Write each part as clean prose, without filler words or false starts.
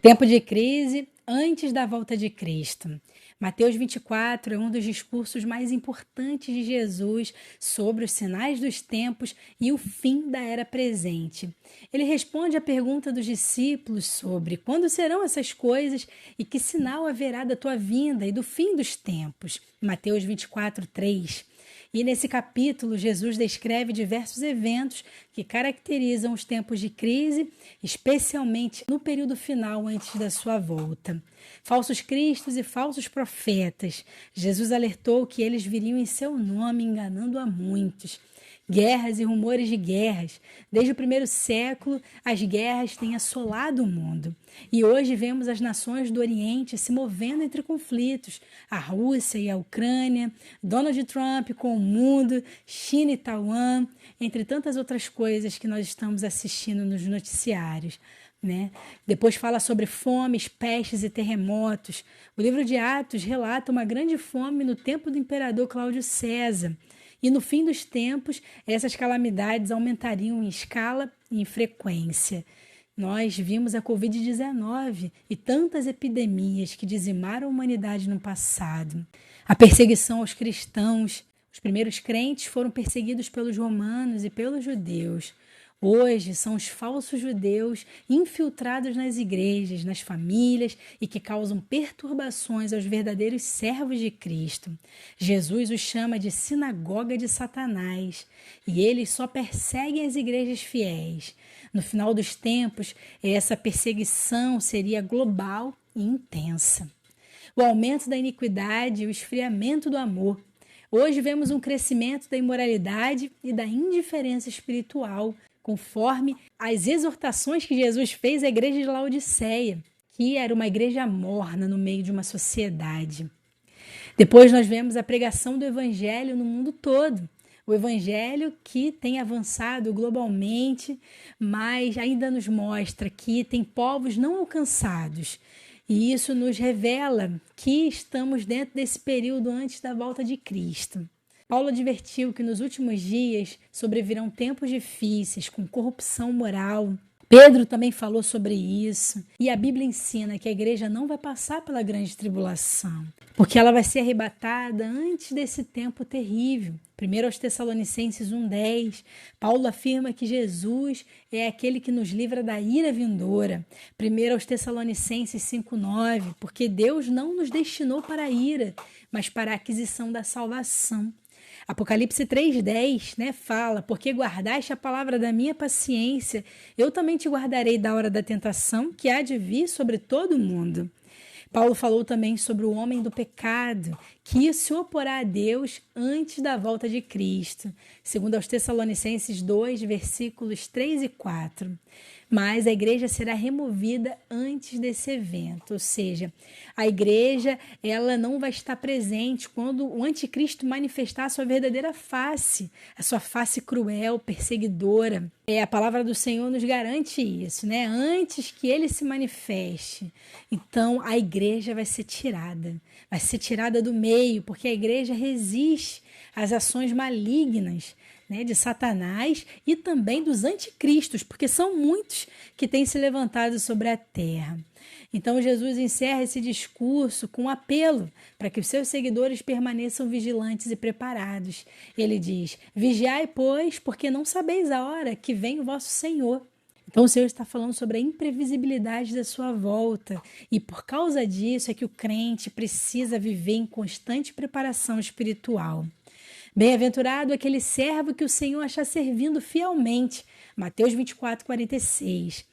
Tempo de crise antes da volta de Cristo. Mateus 24 é um dos discursos mais importantes de Jesus sobre os sinais dos tempos e o fim da era presente. Ele responde à pergunta dos discípulos sobre quando serão essas coisas e que sinal haverá da tua vinda e do fim dos tempos. Mateus 24, 3. E nesse capítulo, Jesus descreve diversos eventos que caracterizam os tempos de crise, especialmente no período final antes da sua volta. Falsos cristos e falsos profetas. Jesus alertou que eles viriam em seu nome, enganando a muitos. Guerras e rumores de guerras. Desde o primeiro século, as guerras têm assolado o mundo. E hoje vemos as nações do Oriente se movendo entre conflitos. A Rússia e a Ucrânia, Donald Trump com o mundo, China e Taiwan, entre tantas outras coisas que nós estamos assistindo nos noticiários. Depois fala sobre fomes, pestes e terremotos. O livro de Atos relata uma grande fome no tempo do imperador Cláudio César. E no fim dos tempos, essas calamidades aumentariam em escala e em frequência. Nós vimos a Covid-19 e tantas epidemias que dizimaram a humanidade no passado. A perseguição aos cristãos. Os primeiros crentes foram perseguidos pelos romanos e pelos judeus. Hoje são os falsos judeus infiltrados nas igrejas, nas famílias e que causam perturbações aos verdadeiros servos de Cristo. Jesus os chama de sinagoga de Satanás e eles só perseguem as igrejas fiéis. No final dos tempos, essa perseguição seria global e intensa. O aumento da iniquidade e o esfriamento do amor. Hoje vemos um crescimento da imoralidade e da indiferença espiritual, conforme as exortações que Jesus fez à igreja de Laodiceia, que era uma igreja morna no meio de uma sociedade. Depois nós vemos a pregação do evangelho no mundo todo. O evangelho que tem avançado globalmente, mas ainda nos mostra que tem povos não alcançados. E isso nos revela que estamos dentro desse período antes da volta de Cristo. Paulo advertiu que nos últimos dias sobrevirão tempos difíceis, com corrupção moral. Pedro também falou sobre isso. E a Bíblia ensina que a igreja não vai passar pela grande tribulação, porque ela vai ser arrebatada antes desse tempo terrível. 1 aos Tessalonicenses 1,10, Paulo afirma que Jesus é aquele que nos livra da ira vindoura. 1 aos Tessalonicenses 5,9, porque Deus não nos destinou para a ira, mas para a aquisição da salvação. Apocalipse 3,10, fala, porque guardaste a palavra da minha paciência, eu também te guardarei da hora da tentação que há de vir sobre todo o mundo. Paulo falou também sobre o homem do pecado, que se oporá a Deus antes da volta de Cristo, segundo aos Tessalonicenses 2, versículos 3 e 4. Mas a igreja será removida antes desse evento, ou seja, a igreja ela não vai estar presente quando o anticristo manifestar a sua verdadeira face, a sua face cruel, perseguidora. A palavra do Senhor nos garante isso, antes que ele se manifeste. Então a igreja vai ser tirada do meio, porque a igreja resiste às ações malignas de Satanás e também dos anticristos, porque são muitos que têm se levantado sobre a terra. Então Jesus encerra esse discurso com um apelo para que os seus seguidores permaneçam vigilantes e preparados. Ele diz, vigiai, pois, porque não sabeis a hora que vem o vosso Senhor. Então o Senhor está falando sobre a imprevisibilidade da sua volta e por causa disso é que o crente precisa viver em constante preparação espiritual. Bem-aventurado aquele servo que o Senhor achar servindo fielmente. Mateus 24, 46.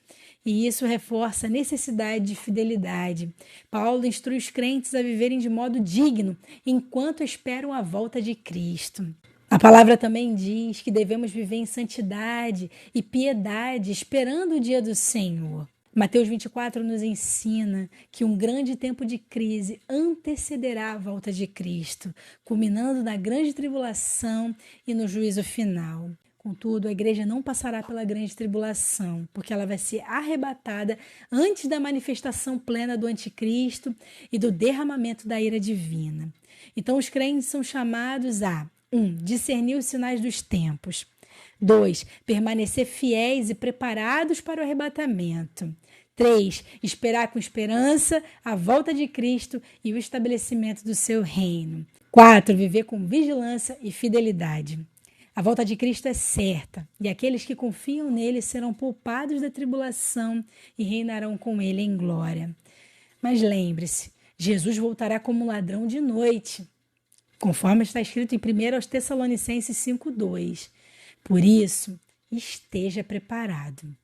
E isso reforça a necessidade de fidelidade. Paulo instrui os crentes a viverem de modo digno, enquanto esperam a volta de Cristo. A palavra também diz que devemos viver em santidade e piedade, esperando o dia do Senhor. Mateus 24 nos ensina que um grande tempo de crise antecederá a volta de Cristo, culminando na grande tribulação e no juízo final. Contudo, a igreja não passará pela grande tribulação, porque ela vai ser arrebatada antes da manifestação plena do anticristo e do derramamento da ira divina. Então, os crentes são chamados a 1. Discernir os sinais dos tempos. 2. Permanecer fiéis e preparados para o arrebatamento. 3. Esperar com esperança a volta de Cristo e o estabelecimento do seu reino. 4. Viver com vigilância e fidelidade. A volta de Cristo é certa, e aqueles que confiam nele serão poupados da tribulação e reinarão com ele em glória. Mas lembre-se, Jesus voltará como ladrão de noite, conforme está escrito em 1 Tessalonicenses 5:2. Por isso, esteja preparado.